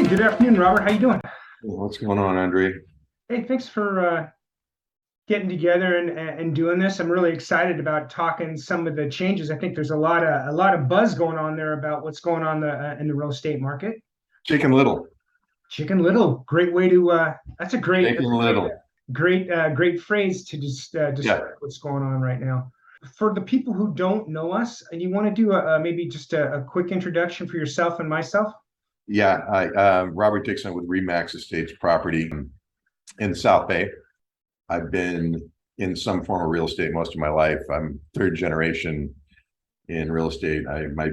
Hey, good afternoon, Robert. How you doing? What's going on, Andre? Hey, thanks for getting together and doing this. I'm really excited about talking some of the changes. I think there's a lot of buzz going on there about what's going on in the real estate market. Chicken Little. Chicken Little, great way to. That's a great, Chicken Little. great phrase to just Yeah. describe what's going on right now. For the people who don't know us, and you want to do maybe just a quick introduction for yourself and myself. Yeah, Robert Dixon with Remax Estates property in the South Bay. I've been in some form of real estate most of my life. I'm third generation in real estate. My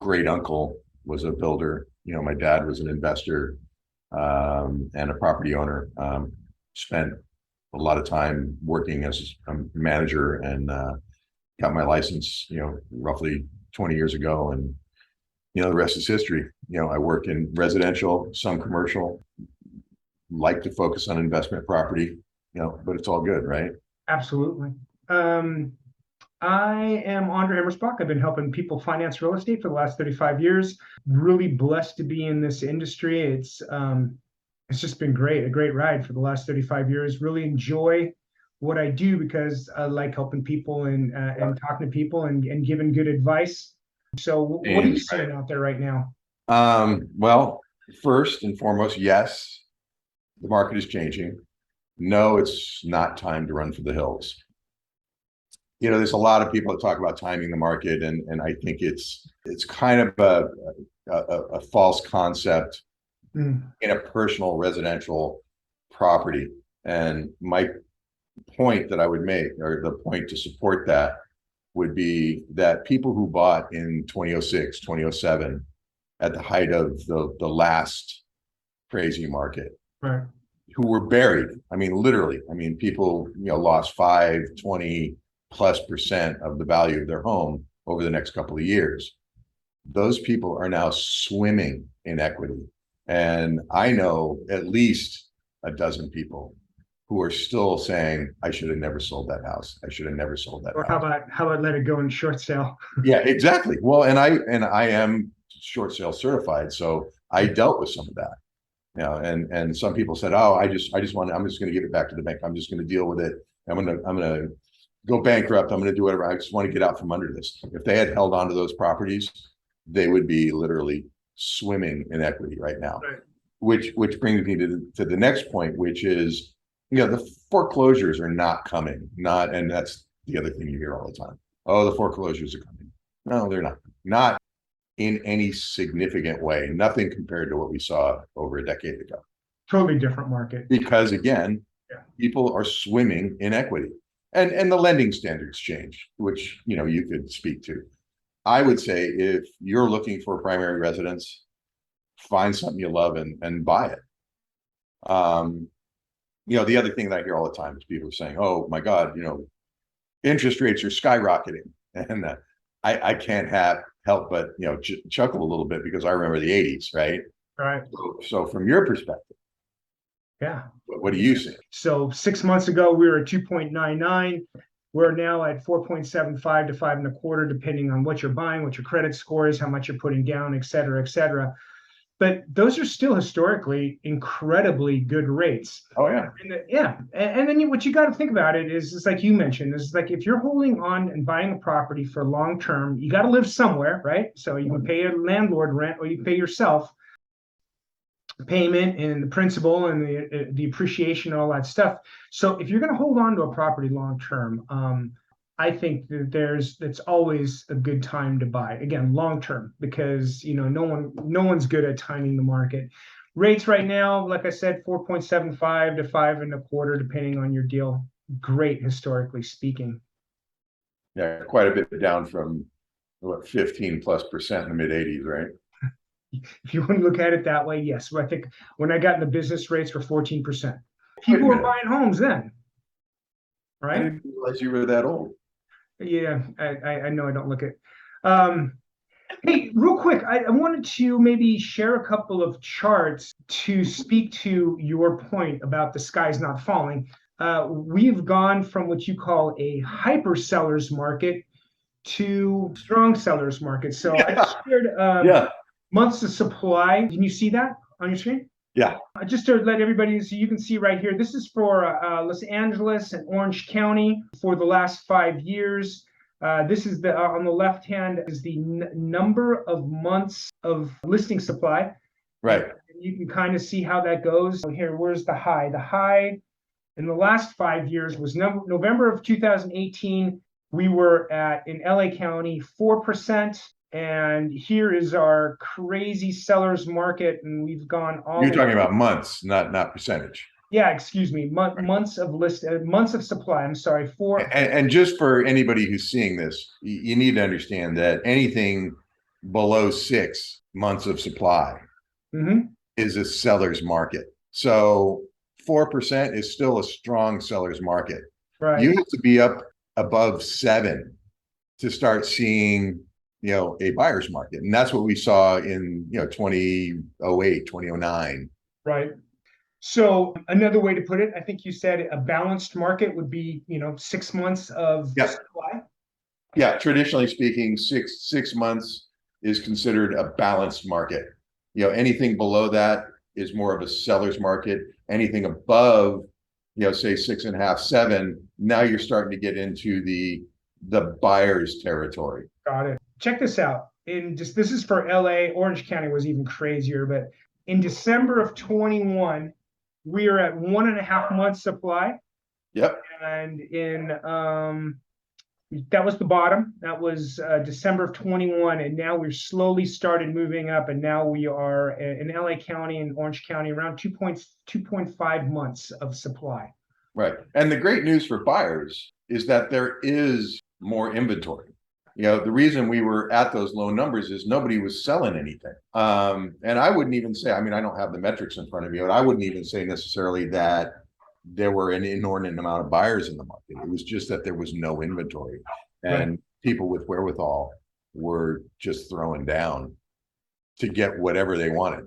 great uncle was a builder. My dad was an investor and a property owner. Spent a lot of time working as a manager and got my license, roughly 20 years ago. And the rest is history. I work in residential, some commercial, like to focus on investment property, but it's all good, right? Absolutely. I am Andre Emersbach. I've been helping people finance real estate for the last 35 years. Really blessed to be in this industry. It's just been great, a great ride for the last 35 years. Really enjoy what I do because I like helping people and talking to people and giving good advice. So what are you seeing out there right now? Well, first and foremost, yes, the market is changing. No, it's not time to run for the hills. There's a lot of people that talk about timing the market, and I think it's kind of a false concept in a personal residential property. And my point that I would make, or the point to support that, would be that people who bought in 2006, 2007, at the height of the last crazy market, Right. who were buried. I mean, literally, people, lost 5, 20+% of the value of their home over the next couple of years. Those people are now swimming in equity. And I know at least a dozen people who are still saying, I should have never sold that house. I should have never sold that Or house. how about let it go in short sale? Yeah, exactly. Well, and I am short sale certified, so I dealt with some of that. And some people said, "Oh, I'm just going to give it back to the bank. I'm just going to deal with it. I'm going to go bankrupt. I'm going to do whatever. I just want to get out from under this." If they had held on to those properties, they would be literally swimming in equity right now. Right. Which brings me to the next point, which is, the foreclosures are not coming. And that's the other thing you hear all the time. Oh, the foreclosures are coming. No, they're not. Not in any significant way. Nothing compared to what we saw over a decade ago. Totally different market. Because again, Yeah. people are swimming in equity. And the lending standards change, which you could speak to. I would say if you're looking for a primary residence, find something you love and buy it. The other thing that I hear all the time is people saying, "Oh my God, interest rates are skyrocketing," and I can't help but chuckle a little bit because I remember the '80s, right? Right. So from your perspective, Yeah. what do you see? So 6 months ago, we were at 2.99. We're now at 4.75 to 5.25, depending on what you're buying, what your credit score is, how much you're putting down, et cetera, et cetera. But those are still historically incredibly good rates. Oh yeah. And then what you got to think about it is like you mentioned, is like if you're holding on and buying a property for long term, you got to live somewhere, right? So you can pay a landlord rent, or you pay yourself payment and the principal and the appreciation and all that stuff. So if you're going to hold on to a property long term, I think that it's always a good time to buy, again, long term, because no one's good at timing the market. Rates right now, like I said, 4.75 to 5.25, depending on your deal. Great, historically speaking. Yeah, quite a bit down from what, 15+% in the mid '80s, right? If you want to look at it that way, yes. I think when I got in the business, rates were 14%. People were buying homes then, I right? didn't realize you were that old. Yeah, I know I don't look it. Hey, real quick, I wanted to maybe share a couple of charts to speak to your point about the sky's not falling. We've gone from what you call a hyper seller's market to strong seller's market. So I just shared Yeah. months of supply. Can you see that on your screen? Yeah. Just to let everybody, so you can see right here, this is for Los Angeles and Orange County for the last 5 years. This is the on the left hand is the number of months of listing supply. Right. And you can kind of see how that goes. So here, where's the high? The high in the last 5 years was November of 2018. We were at in LA County 4%. And here is our crazy sellers market, and we've gone all. You're talking about months, not percentage. Yeah, excuse me, months of months of supply. I'm sorry for. And just for anybody who's seeing this, you need to understand that anything below 6 months of supply is a seller's market. So 4% is still a strong seller's market. Right. You have to be up above 7 to start seeing, a buyer's market. And that's what we saw in, 2008, 2009. Right. So another way to put it, I think you said a balanced market would be, 6 months of supply. Yeah. Traditionally speaking, six months is considered a balanced market. Anything below that is more of a seller's market. Anything above, say 6.5, 7, now you're starting to get into the buyer's territory. Got it. Check this out. This is for LA. Orange County was even crazier, but in December of 21, we are at 1.5 months supply. Yep. And that was the bottom. That was December of 21, and now we're slowly started moving up, and now we are in LA County and Orange County around 2.5 months of supply. Right. And the great news for buyers is that there is more inventory. The reason we were at those low numbers is nobody was selling anything. And I wouldn't even say, I don't have the metrics in front of me, but I wouldn't even say necessarily that there were an inordinate amount of buyers in the market. It was just that there was no inventory, and people with wherewithal were just throwing down to get whatever they wanted.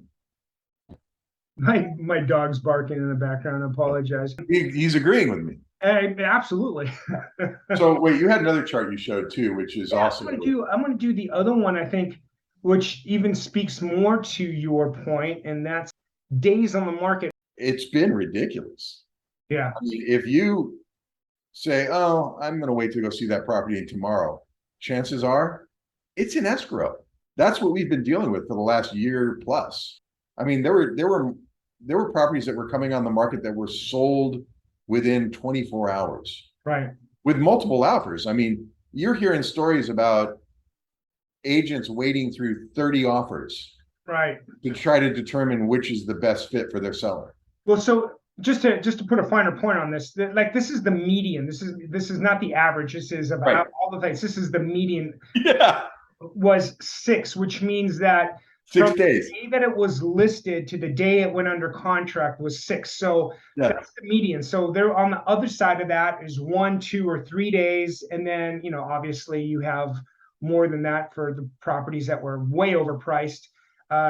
My dog's barking in the background. I apologize. He's agreeing with me. Absolutely. So wait, you had another chart you showed too, which is awesome. I'm going to do the other one, I think, which even speaks more to your point, and that's days on the market. It's been ridiculous. Yeah. If you say, "Oh, I'm going to wait to go see that property tomorrow," chances are it's in escrow. That's what we've been dealing with for the last year plus. There were properties that were coming on the market that were sold within 24 hours. Right. With multiple offers. You're hearing stories about agents waiting through 30 offers. Right. To try to determine which is the best fit for their seller. Well, so just to put a finer point on this, this is the median. This is not the average. This is about all the things. This is the median. Yeah. Was 6, which means that 6 days. The day that it was listed to the day it went under contract was 6. So that's the median. So there on the other side of that is 1, 2, or 3 days. And then, obviously you have more than that for the properties that were way overpriced,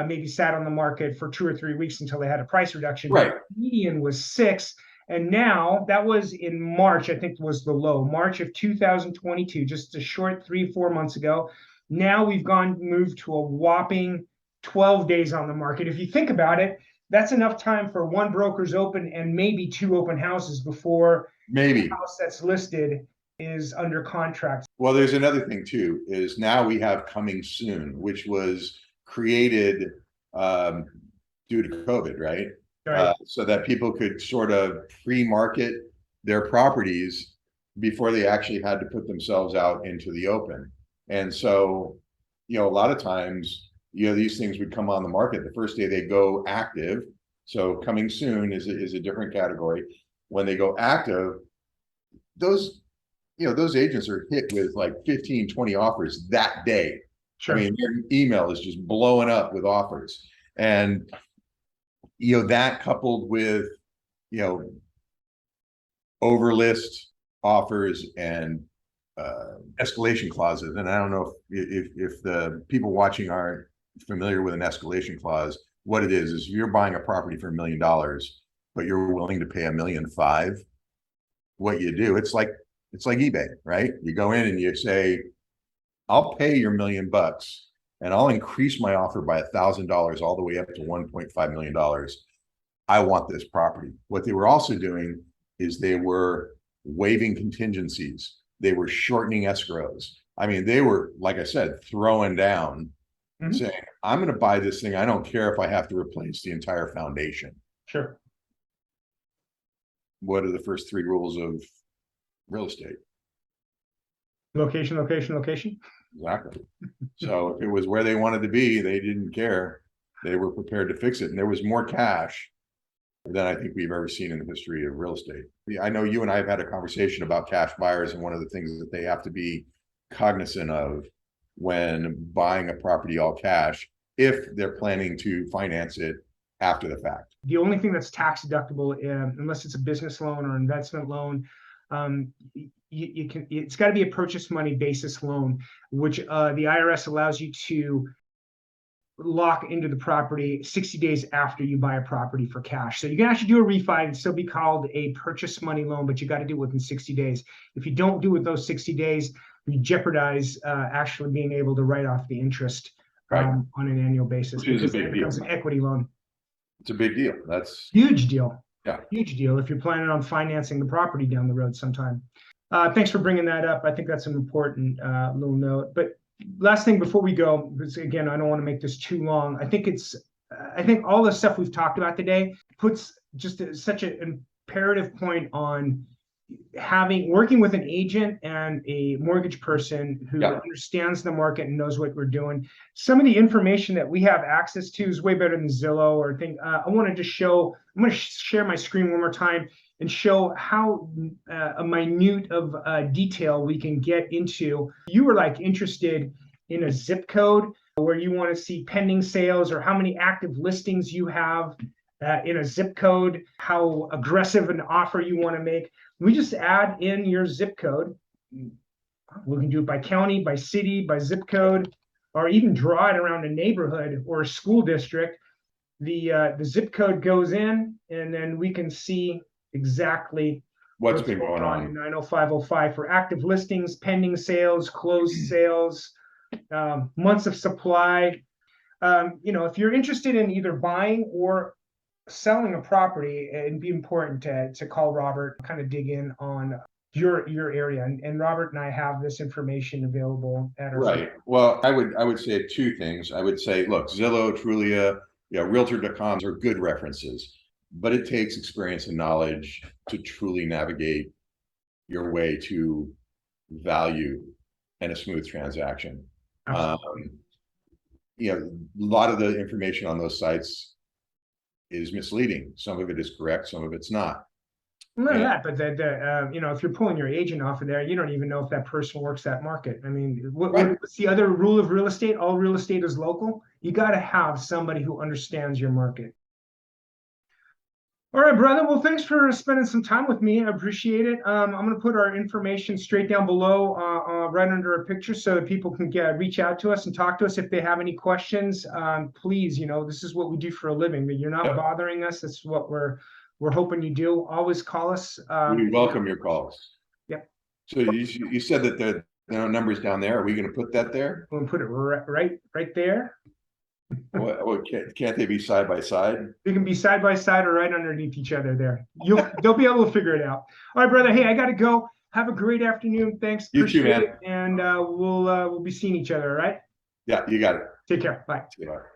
maybe sat on the market for 2 or 3 weeks until they had a price reduction. Right. The median was 6. And now that was in March, I think was the low, March of 2022, just a short 3-4 months ago. Now we've moved to a whopping 12 days on the market. If you think about it, that's enough time for 1 broker's open and maybe 2 open houses before the house that's listed is under contract. Well, there's another thing too, is now we have Coming Soon, which was created due to COVID, right? So that people could sort of pre-market their properties before they actually had to put themselves out into the open. And so, a lot of times, these things would come on the market the first day they go active. So Coming Soon is a different category. When they go active, those agents are hit with like 15, 20 offers that day. Sure. Their email is just blowing up with offers. And, that coupled with, overlist offers and escalation clauses. And I don't know if the people watching aren't familiar with an escalation clause. What it is if you're buying a property for $1 million, but you're willing to pay $1.5 million, what you do, it's like eBay, right? You go in and you say, I'll pay your $1 million, and I'll increase my offer by $1,000 all the way up to $1.5 million. I want this property. What they were also doing is they were waiving contingencies. They were shortening escrows. I mean, they were, like I said, throwing down, saying, I'm going to buy this thing. I don't care if I have to replace the entire foundation. Sure. What are the first 3 rules of real estate? Location, location, location. Exactly. So if it was where they wanted to be, they didn't care. They were prepared to fix it. And there was more cash than I think we've ever seen in the history of real estate. I know you and I have had a conversation about cash buyers, and one of the things that they have to be cognizant of when buying a property all cash, if they're planning to finance it after the fact. The only thing that's tax deductible, unless it's a business loan or investment loan, you can, it's got to be a purchase money basis loan, which the IRS allows you to lock into the property 60 days after you buy a property for cash. So you can actually do a refi and still be called a purchase money loan, but you got to do it within 60 days. If you don't do it those 60 days, you jeopardize actually being able to write off the interest on an annual basis. Which is a big it becomes deal. An equity loan. It's a big deal. That's huge deal. Yeah. Huge deal if you're planning on financing the property down the road sometime. Thanks for bringing that up. I think that's an important little note. But last thing before we go, because again, I don't want to make this too long. I think all the stuff we've talked about today puts just such an imperative point on working with an agent and a mortgage person who understands the market and knows what we're doing. Some of the information that we have access to is way better than Zillow or thing. I want to just show, I'm going to share my screen one more time and show how a minute of detail we can get into. You were like interested in a zip code where you want to see pending sales or how many active listings you have in a zip code, how aggressive an offer you want to make. We just add in your zip code. We can do it by county, by city, by zip code, or even draw it around a neighborhood or a school district. The zip code goes in, and then we can see exactly what's been going on in 90505 for active listings, pending sales, closed sales, months of supply. If you're interested in either buying or selling a property, it'd be important to call Robert, kind of dig in on your area. And Robert and I have this information available at our right. Well, I would say 2 things. I would say, look, Zillow, Trulia, Realtor.com are good references, but it takes experience and knowledge to truly navigate your way to value and a smooth transaction. A lot of the information on those sites is misleading. Some of it is correct, some of it's not. Not that, but if you're pulling your agent off of there, you don't even know if that person works that market. I mean, what's the other rule of real estate? All real estate is local. You got to have somebody who understands your market. All right, brother. Well, thanks for spending some time with me. I appreciate it. I'm going to put our information straight down below, right under a picture, so that people can reach out to us and talk to us if they have any questions. Please, this is what we do for a living. But you're not bothering us. That's what we're hoping you do. Always call us. We welcome your calls. Yep. So you said that the numbers down there. Are we going to put that there? We'll put it right there. Well, can't they be side by side? They can be side by side or right underneath each other there. They'll be able to figure it out. All right, brother. Hey, I got to go. Have a great afternoon. Thanks. You too, man. And we'll be seeing each other. All right. Yeah, you got it. Take care. Bye. See you later.